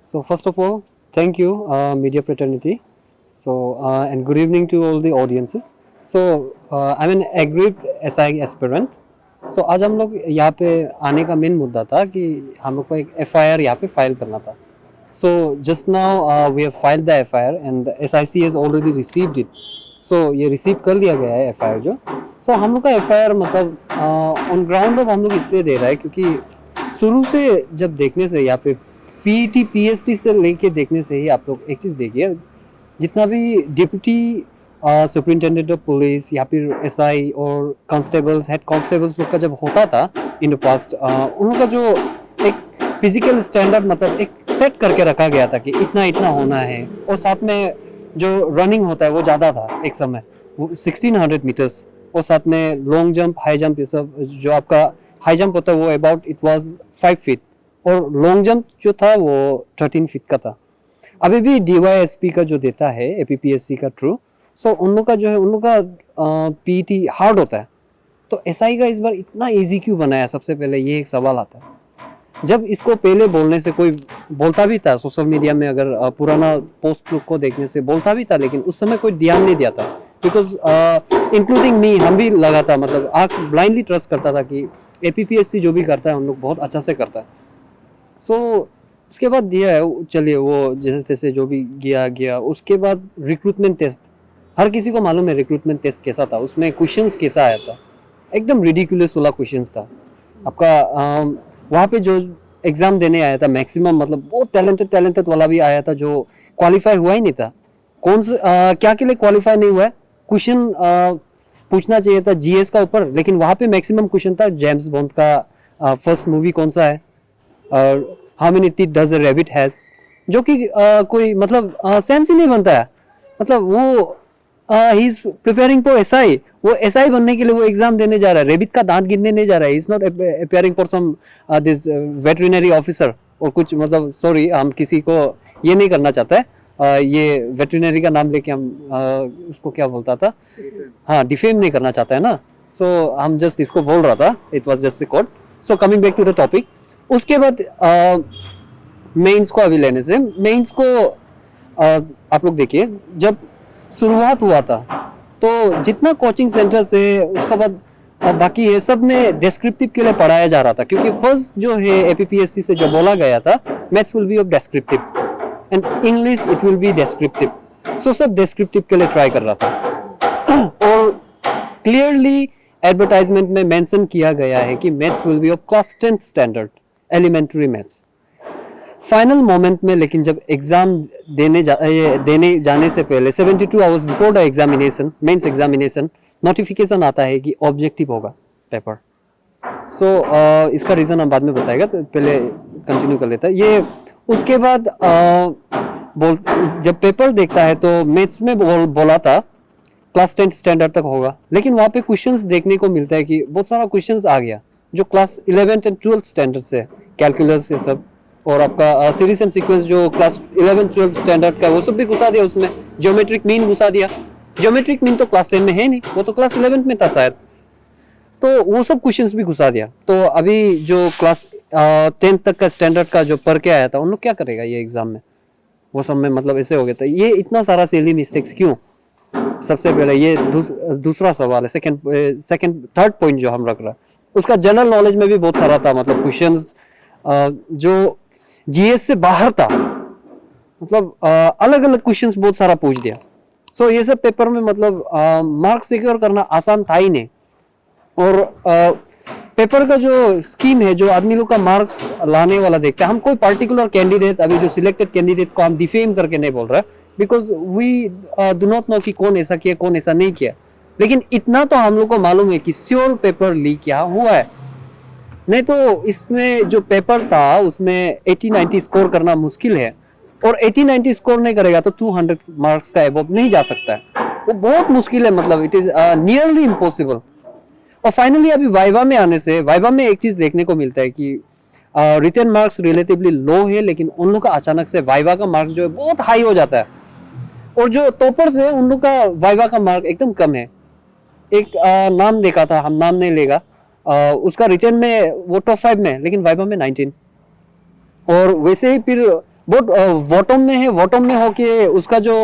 So first of all, thank you, media fraternity. And good evening to all the audiences. I'm an aggrieved SI aspirant. आज हम लोग यहाँ पे आने का मेन मुद्दा था कि हम लोग को एक FIR यहाँ पे फाइल करना था. Just now we have filed the FIR and the SIC has already received it. ये रिसीव कर लिया गया है FIR जो. हम लोग का FIR मतलब ऑन ग्राउंड अब हम लोग इसलिए दे रहा है क्योंकि शुरू से जब देखने से यहाँ पे PET PST से लेके देखने से ही आप लोग एक चीज़ देखिए, जितना भी डिप्टी सुपरिटेंडेंट ऑफ पुलिस या फिर SI और कांस्टेबल्स हेड कांस्टेबल्स लोग का जब होता था इन द पास्ट, उन लोग का जो एक फिजिकल स्टैंडर्ड मतलब एक सेट करके रखा गया था कि इतना इतना होना है, और साथ में जो रनिंग होता है वो ज़्यादा था एक समय, वो 1600 मीटर्स, और साथ में लॉन्ग जंप हाई जंप ये सब. जो आपका हाई जंप होता है वो अबाउट इट वाज 5 फीट, और लॉन्ग जंप जो था वो 13 फीट का था. अभी भी DYSP का जो देता है APPSC का थ्रू, उन लोग का जो है उन लोग का PET हार्ड होता है. तो SI का इस बार इतना इजी क्यों बनाया, सबसे पहले ये एक सवाल आता है. जब इसको पहले बोलने से कोई बोलता भी था सोशल मीडिया में, अगर पुराना पोस्ट को देखने से बोलता भी था, लेकिन उस समय कोई ध्यान नहीं दिया था. बिकॉज इंक्लूडिंग मी, हम भी लगा था, मतलब आँख ब्लाइंडली ट्रस्ट करता था कि APPSC जो भी करता है हम लोग बहुत अच्छा से करता है. उसके बाद दिया है, चलिए वो जैसे तैसे जो भी गया. उसके बाद रिक्रूटमेंट टेस्ट, हर किसी को मालूम है रिक्रूटमेंट टेस्ट कैसा था, उसमें क्वेश्चंस कैसा आया था, एकदम रिडिकुलस वाला क्वेश्चंस था. आपका वहाँ पे जो एग्ज़ाम देने आया था मैक्सिमम, मतलब बहुत टैलेंटेड वाला भी आया था जो क्वालिफाई हुआ ही नहीं था. कौन सा क्या के लिए क्वालिफाई नहीं हुआ है, क्वेश्चन पूछना चाहिए था GS का ऊपर, लेकिन वहाँ पे मैक्सिमम क्वेश्चन था जेम्स बॉन्ड का फर्स्ट मूवी कौन सा है, how many teeth does a rabbit has, जो कि कोई मतलब सेंस ही नहीं बनता है. मतलब वो he is preparing for SI, वो SI बनने के लिए वो एग्जाम देने जा रहा है, रेबिट का दांत गिनने नहीं जा रहा है. Is not appearing for some this veterinary officer और कुछ, मतलब सॉरी, हम किसी को ये नहीं करना चाहता है. ये वेटरिनरी का नाम लेके हम उसको क्या बोलता था, हाँ, डिफेम नहीं करना चाहता है ना. हम जस्ट इसको बोल रहा था, it was just record. Coming back to the topic, उसके बाद मेंस को अभी लेने से, मेंस को आप लोग देखिए, जब शुरुआत हुआ था तो जितना कोचिंग सेंटर से उसके बाद बाकी है सब में डिस्क्रिप्टिव के लिए पढ़ाया जा रहा था, क्योंकि फर्स्ट जो है APPSC से जो बोला गया था, maths will be of descriptive and English it will be descriptive. सब डिस्क्रिप्टिव के लिए ट्राई कर रहा था. और क्लियरली एडवर्टाइजमेंट में मेंशन किया गया है कि maths will be of class 10 standard elementary maths. Final moment में लेकिन जब एग्जाम देने जाने से पहले 72 hours before the examination, mains examination, notification आता है कि ऑब्जेक्टिव होगा पेपर. इसका रीज़न हम बाद में बताएगा, तो पहले कंटिन्यू कर लेता है ये. उसके बाद जब पेपर देखता है तो मैथ्स में बोला था क्लास 10 स्टैंडर्ड तक होगा, लेकिन वहाँ पे क्वेश्चंस देखने को मिलता है कि बहुत सारा क्वेश्चंस आ गया जो क्लास 11 एंड 12 स्टैंडर्ड से, कैलकुलस ये सब, और आपका सीरीज एंड सीक्वेंस जो क्लास 11-12 स्टैंडर्ड का, वो सब भी घुसा दिया उसमें. ज्योमेट्रिक मीन घुसा दिया. ज्योमेट्रिक मीन तो क्लास 10 में है नहीं, वो तो क्लास 11 में था शायद, तो वो सब क्वेश्चंस भी घुसा दिया. तो अभी जो क्लास 10 तक का स्टैंडर्ड का जो पढ़ के आया था, उन लोग क्या करेगा ये एग्जाम में, वो सब में मतलब ऐसे हो गया था. ये इतना सारा सिली मिस्टेक्स क्यों, सबसे पहले ये दूसरा सवाल है. सेकंड थर्ड पॉइंट जो हम रख रहा है, उसका जनरल नॉलेज में भी बहुत सारा था, मतलब क्वेश्चंस जो GS से बाहर था, मतलब अलग अलग क्वेश्चंस बहुत सारा पूछ दिया. ये सब पेपर में मतलब मार्क्स सिक्योर करना आसान था ही नहीं. और पेपर का जो स्कीम है, जो आदमी लोग का मार्क्स लाने वाला देखता है, हम कोई पर्टिकुलर कैंडिडेट, अभी जो सिलेक्टेड कैंडिडेट को हम डिफेम करके नहीं बोल रहे, because we do not know कि कौन ऐसा किया कौन ऐसा नहीं किया. लेकिन इतना तो हम लोग को मालूम है कि श्योर पेपर लीक क्या हुआ है. नहीं तो इसमें जो पेपर था उसमें 80-90 स्कोर करना मुश्किल है, और 80-90 स्कोर नहीं करेगा तो 200 मार्क्स का एबव नहीं जा सकता है, वो बहुत मुश्किल है, मतलब इट इज नियरली इम्पॉसिबल. और फाइनली अभी वाइवा में आने से, वाइवा में एक चीज देखने को मिलता है कि रिटन मार्क्स रिलेटिवली लो है, लेकिन उन लोग का अचानक से वाइवा का मार्क्स जो है बहुत हाई हो जाता है, और जो टॉपर्स है उन लोग का वाइवा का मार्क एकदम कम है. एक नाम देखा था, हम नाम नहीं लेगा, उसका रिटर्न में वो टॉप 5 में, लेकिन वाइवा में 19. और वैसे ही फिर बहुत बॉटम में है, बॉटम में होके उसका जो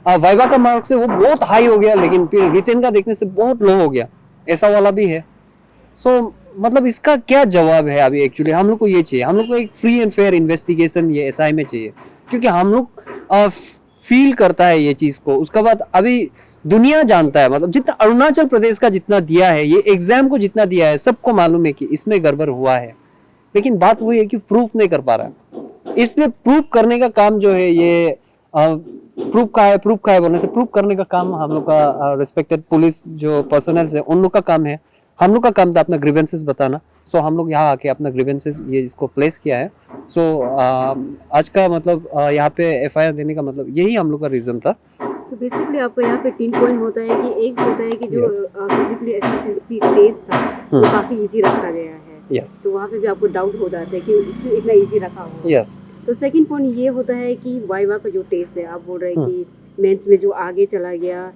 वाइवा का मार्क्स है वो बहुत हाई हो गया, लेकिन फिर रिटेन का देखने से बहुत लो हो गया, ऐसा वाला भी है। सो मतलब इसका क्या जवाब है अभी? एक्चुअली हम लोग को ये चाहिए, हम लोग को एक फ्री एंड फेयर इन्वेस्टिगेशन ये एसआई में चाहिए, क्योंकि हम लोग फील करता है ये चीज को, उसके बाद अभी दुनिया जानता है, मतलब जितना अरुणाचल प्रदेश का जितना दिया है, ये एग्जाम को जितना दिया है, सबको मालूम है कि इसमें गड़बड़ हुआ है, लेकिन बात वही है कि प्रूफ नहीं कर पा रहा है। इसलिए प्रूफ करने का काम जो है ये प्रूफ का है बोलने से प्रूफ करने का काम हम लोग का रिस्पेक्टेड पुलिस जो पर्सनल्स है उन लोग का काम है। हम लोग का काम था अपना ग्रीवेंसेस बताना। सो हम लोग यहाँ आके अपना ग्रीवेंसेस ये इसको प्लेस किया है। सो आज का मतलब यहाँ पे एफआईआर देने का मतलब यही हम लोग का रीजन था। तो बेसिकली आपको यहाँ पे 3 पॉइंट होता है कि एक होता है कि जो फिजिकली एफिशिएंसी टेस्ट था वो काफी इजी रखा गया है। यस। तो वहाँ पे भी आपको डाउट हो जाता है कि क्यों इतना इजी रखा हुआ। यस। तो सेकंड पॉइंट ये होता है कि वाइवा का जो टेस्ट है, आप बोल रहे हैं कि मेंस में जो आगे चला गया,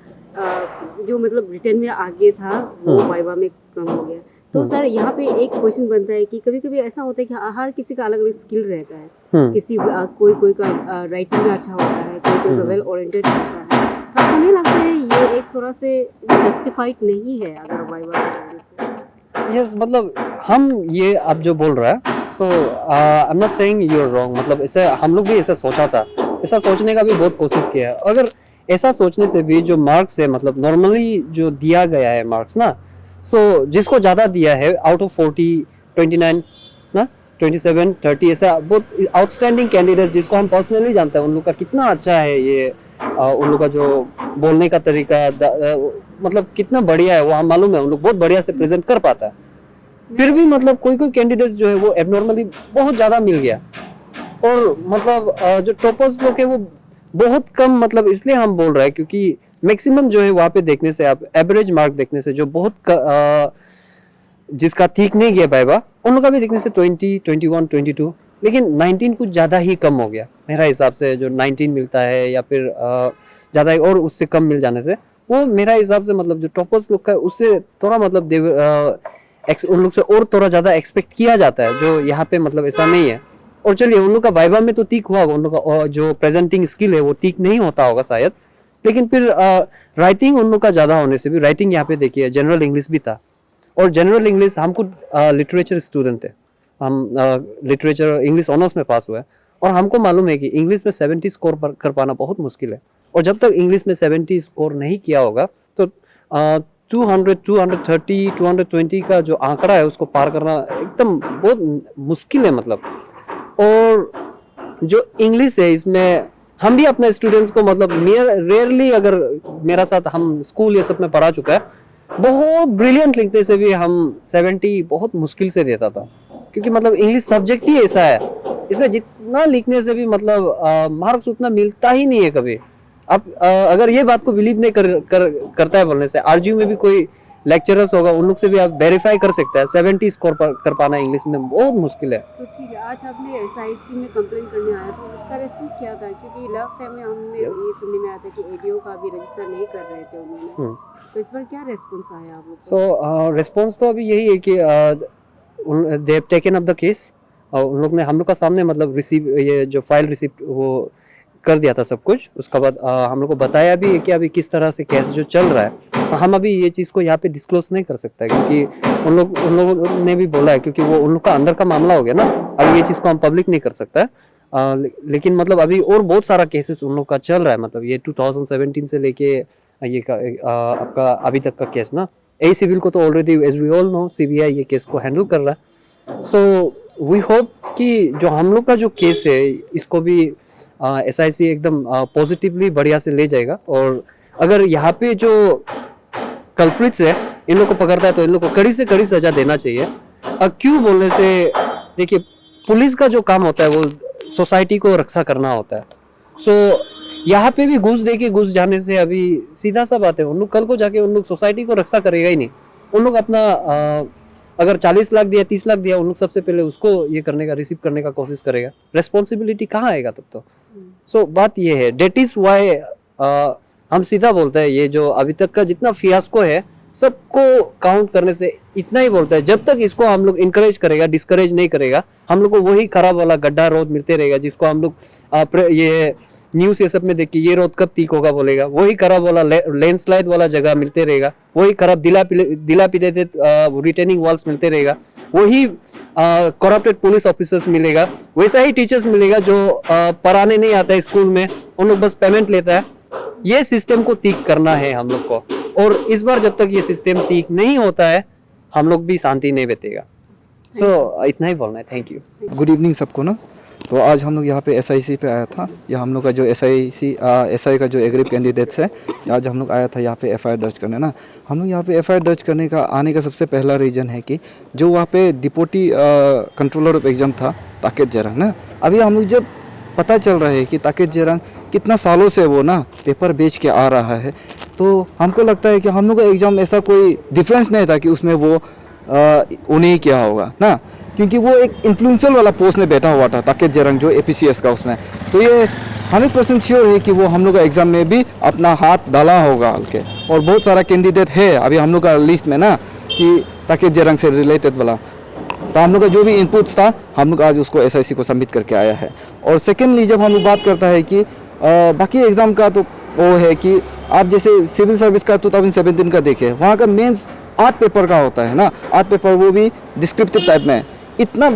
जो मतलब रिटर्न में आगे था वो वाइवा में कम हो गया। तो सर यहाँ पे एक क्वेश्चन बनता है कि कभी कभी ऐसा होता है कि हर किसी का अलग अलग स्किल रहता है। किसी कोई का राइटिंग में अच्छा होता है, कोई का वेल ओरिएंटेड होता है। तो आपको नहीं लगता है ये एक थोड़ा से जस्टिफाइड नहीं है अगर वाइवा? यस, मतलब हम ये आप जो बोल रहा है, so I am not saying you are wrong, मतलब ऐसे हम लोग भी ऐसा सोचा था, ऐसा सोचने का भी बहुत कोशिश किया है। अगर ऐसा सोचने से भी जो मार्क्स है, मतलब नॉर्मली जो दिया गया है मार्क्स ना, सो जिसको ज़्यादा दिया है आउट ऑफ 40, 29 ना, 27, 30, ऐसा बहुत आउटस्टैंडिंग कैंडिडेट्स जिसको हम पर्सनली जानते हैं, उन लोग का कितना अच्छा है ये, उन लोग का जो बोलने का तरीका मतलब कितना बढ़िया है वो हम मालूम है, उन लोग बहुत बढ़िया से प्रेजेंट कर पाता है। फिर भी मतलब कोई कोई कैंडिडेट्स जो है वो एबनॉर्मली बहुत ज़्यादा मिल गया, और मतलब जो टॉपर्स लोग है वो बहुत कम, मतलब इसलिए हम बोल रहे हैं क्योंकि मैक्सिमम जो है वहाँ पे देखने से, आप एवरेज मार्क देखने से जो बहुत जिसका ठीक नहीं गया वाइवा, उन लोग का भी देखने से 20, 21, 22, लेकिन 19 कुछ ज़्यादा ही कम हो गया मेरा हिसाब से। जो 19 मिलता है या फिर ज़्यादा और उससे कम मिल जाने से, वो मेरा हिसाब से मतलब जो टॉपर्स लोग का है उससे थोड़ा मतलब उन लोग से और थोड़ा ज़्यादा एक्सपेक्ट किया जाता है, जो यहाँ पे मतलब ऐसा नहीं है। और चलिए उन लोग का वाइवा में तो ठीक हुआ होगा, उन लोग का जो प्रेजेंटिंग स्किल है वो ठीक नहीं होता होगा शायद, लेकिन फिर राइटिंग उन लोग का ज़्यादा होने से भी, राइटिंग यहाँ पे देखिए जनरल इंग्लिश भी था, और जनरल इंग्लिश हमको लिटरेचर स्टूडेंट है, हम लिटरेचर इंग्लिश ऑनर्स में पास हुआ है, और हमको मालूम है कि इंग्लिश में 70 स्कोर कर पाना बहुत मुश्किल है, और जब तक इंग्लिश में 70 स्कोर नहीं किया होगा तो 200, 230, 220 का जो आंकड़ा है उसको पार करना एकदम बहुत मुश्किल है मतलब। और जो इंग्लिश है इसमें हम भी अपने स्टूडेंट्स को मतलब रेयरली, अगर मेरा साथ हम स्कूल ये सब में पढ़ा चुका है, बहुत ब्रिलियंट लिखने से भी हम 70 बहुत मुश्किल से देता था, क्योंकि मतलब इंग्लिश सब्जेक्ट ही ऐसा है, इसमें जितना लिखने से भी मतलब मार्क्स उतना मिलता ही नहीं है कभी। अब अगर ये बात को बिलीव नहीं करता है बोलने से, आरजीयू में भी कोई लेक्चरर्स होगा, उन लोग से भी आप वेरीफाई कर सकते हैं, 70 स्कोर कर पाना इंग्लिश में बहुत मुश्किल है। तो ठीक है, आज आपने एसआईसी में कंप्लेंट करने आया तो उसका रेस्पॉन्स क्या था? क्योंकि लास्ट टाइम में हमने ये सुनने में आया था कि एडीओ का भी रजिस्टर नहीं कर रहे थे उन्होंने, तो इस बार क्या रेस्पॉन्स आया आप लोग? सो रेस्पॉन्स तो अभी यही है कि they have taken up the case, और उन लोग ने हम लोग का सामने मतलब रिसीव, ये जो फाइल रिसिप्ट वो कर दिया था सब कुछ। उसके बाद हम लोग को बताया भी है कि अभी किस तरह से केस जो चल रहा है। हम अभी ये चीज़ को यहाँ पे डिस्क्लोज नहीं कर सकता, क्योंकि उन लोगों ने भी बोला है, क्योंकि वो उन लोग का अंदर का मामला हो गया ना, अभी ये चीज़ को हम पब्लिक नहीं कर सकता है। लेकिन मतलब अभी और बहुत सारा केसेस उन लोग का चल रहा है, मतलब ये 2017 से लेके ये आपका अभी तक का केस ना, ए सिविल को तो already as we all know CBI ये केस को हैंडल कर रहा है। सो वी होप कि जो हम लोग का जो केस है इसको भी एसआईसी एकदम पॉजिटिवली बढ़िया से ले जाएगा, और अगर यहाँ पे जो कल्प्रिट्स है इन लोग को पकड़ता है तो इन लोग को कड़ी से कड़ी सजा देना चाहिए। क्यों बोलने से, देखिए पुलिस का जो काम होता है वो सोसाइटी को रक्षा करना होता है। सो यहाँ पे भी घूस दे के घुस जाने से अभी सीधा सा बात है, उन लोग कल को जाके उन लोग सोसाइटी को रक्षा करेगा ही नहीं। उन लोग अपना अगर 40 लाख दिया, 30 लाख दिया, उन लोग सबसे पहले उसको ये करने का, रिसीव करने का कोशिश करेगा, रेस्पॉन्सिबिलिटी कहाँ आएगा तब तो। सो बात ये है, डेट इज वाई हम सीधा बोलते हैं, ये जो अभी तक का जितना फियास्को है सबको काउंट करने से इतना ही बोलता है, जब तक इसको हम लोग इंकरेज करेगा, डिस्करेज नहीं करेगा, हम लोग को वही खराब वाला गड्ढा रोड मिलते रहेगा, जिसको हम लोग ये न्यूज़ ये सब में देख के ये रोड कब ठीक होगा बोलेगा, वही खराब वाला लैंडस्लाइड वाला जगह मिलते रहेगा, वही खराब दिलापिलेटेड रिटेनिंग वॉल्स मिलते रहेगा, वही करप्टेड पुलिस ऑफिसर्स मिलेगा, वैसा ही टीचर्स मिलेगा जो पढ़ाने नहीं आता है स्कूल में, उन लोग बस पेमेंट लेता है। ये सिस्टम को ठीक करना है हम लोग को, और इस बार जब तक ये सिस्टम ठीक नहीं होता है हम लोग भी शांति नहीं बैठेगा। सो इतना ही बोलना है। Thank you. गुड इवनिंग सबको ना। तो आज हम लोग यहाँ पे एसआईसी पे आया था, या हम लोग का जो एसआई का जो एग्रीव कैंडिडेट्स है, आज हम लोग आया था यहाँ पे एफआईआर दर्ज करने ना। हम लोग यहाँ पे एफआईआर दर्ज करने का आने का सबसे पहला रीज़न है कि जो वहाँ पे डिप्टी कंट्रोलर ऑफ एग्जाम था ताकिद जेरंग ना, अभी हम लोग जब पता चल रहा है कि ताकिद जेरंग कितना सालों से वो ना पेपर बेच के आ रहा है, तो हमको लगता है कि हम लोग का एग्ज़ाम ऐसा कोई डिफरेंस नहीं था कि उसमें वो उन्हें किया होगा ना, क्योंकि वो एक इन्फ्लुएंशियल वाला पोस्ट में बैठा हुआ था ताकिद जेरंग जो एपीसीएस का उसमें। तो ये 100% श्योर है कि वो हम लोग का एग्ज़ाम में भी अपना हाथ डाला होगा हल्के, और बहुत सारा कैंडिडेट है अभी हम लोग का लिस्ट में ना कि ताकिद जेरंग से रिलेटेड वाला। तो हम लोग का जो भी इनपुट्स था हम लोग आज उसको एसआईसी को सबमिट करके आया है। और सेकेंडली जब हम लोग बात करता है कि बाकी एग्ज़ाम का, तो वो है कि आप जैसे सिविल सर्विस का 2017 का देखें, वहाँ का मेंस 8 पेपर का होता है ना, 8 पेपर वो भी डिस्क्रिप्टिव टाइप में। इतना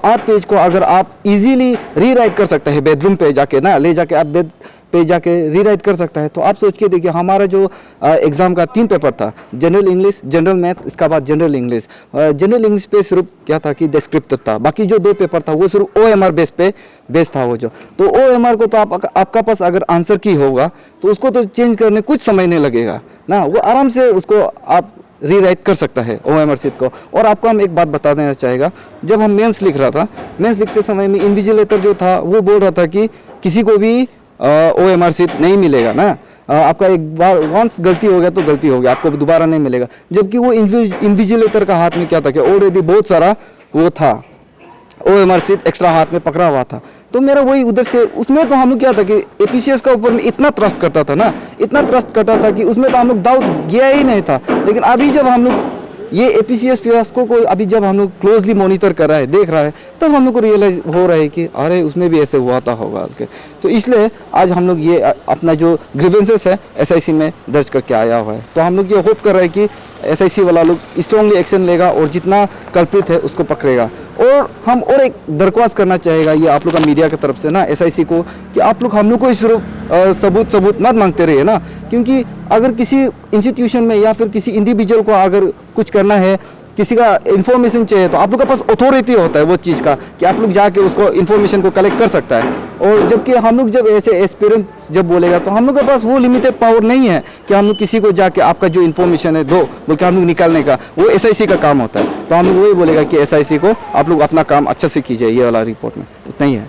8 पेज को अगर आप इजीली रीराइट कर सकते हैं बेडरूम पे जाके ना, ले जाके आप बेड पे जाके रीराइट कर सकता है, तो आप सोच के देखिए हमारा जो एग्ज़ाम का 3 पेपर था, जनरल इंग्लिश, जनरल मैथ, इसका बाद जनरल इंग्लिश। जनरल इंग्लिश पे सिर्फ क्या था कि डिस्क्रिप्टिव था, बाकी जो 2 पेपर था वो सिर्फ OMR बेस था वो जो। तो OMR को तो आपका पास अगर आंसर की होगा तो उसको तो चेंज करने कुछ समय नहीं लगेगा ना, वो आराम से उसको आप रीराइट कर सकता है OMR सीट को। और आपको हम एक बात बता देना चाहेगा, जब हम मेंस लिख रहा था, मेंस लिखते समय में इन्विजिलेटर जो था वो बोल रहा था कि किसी को भी OMR सीट नहीं मिलेगा ना, आपका एक बार वंस गलती हो गया तो गलती हो गया, आपको दोबारा नहीं मिलेगा। जबकि वो इन्विजिलेटर का हाथ में क्या था कि ऑलरेडी बहुत सारा वो था OMR सीट एक्स्ट्रा हाथ में पकड़ा हुआ था। तो मेरा वही उधर से उसमें तो हम लोग क्या था कि एपीसीएस का ऊपर में इतना ट्रस्ट करता था ना, इतना ट्रस्ट करता था कि उसमें तो हम लोग डाउट गया ही नहीं था। लेकिन अभी जब हम लोग ये एपीसीएस फियास्को को अभी जब हम लोग क्लोजली मॉनिटर कर रहा है, देख रहा है, तब हम लोग को रियलाइज हो रहा है कि अरे उसमें भी ऐसे हुआ था होगा। तो इसलिए आज हम लोग ये अपना जो ग्रीवेंसेस है एसआईसी में दर्ज करके आया हुआ है। तो हम लोग ये होप कर रहे हैं कि एसआईसी वाला लोग स्ट्रांगली एक्शन लेगा और जितना कल्प्रिट है उसको पकड़ेगा। और हम और एक दरख्वास्त करना चाहेगा ये आप लोग का मीडिया की तरफ से ना एसआईसी को, कि आप लोग हम लोग को सिर्फ सबूत मत मांगते रहिए ना, क्योंकि अगर किसी इंस्टीट्यूशन में या फिर किसी इंडिविजुअल को अगर कुछ करना है, किसी का इन्फॉर्मेशन चाहिए, तो आप लोग के पास अथॉरिटी होता है वो चीज़ का कि आप लोग जाके उसको इन्फॉर्मेशन को कलेक्ट कर सकता है। और जबकि हम लोग जब ऐसे एस्पिरेंट जब बोलेगा तो हम लोग के पास वो लिमिटेड पावर नहीं है कि हम लोग किसी को जाके आपका जो इन्फॉर्मेशन है दो बोल के हम लोग निकालने का, वो एसआईसी का काम होता है। तो हम लोग वही बोलेगा कि एसआईसी को आप लोग अपना काम अच्छे से कीजिए, ये वाला रिपोर्ट में उतना ही है।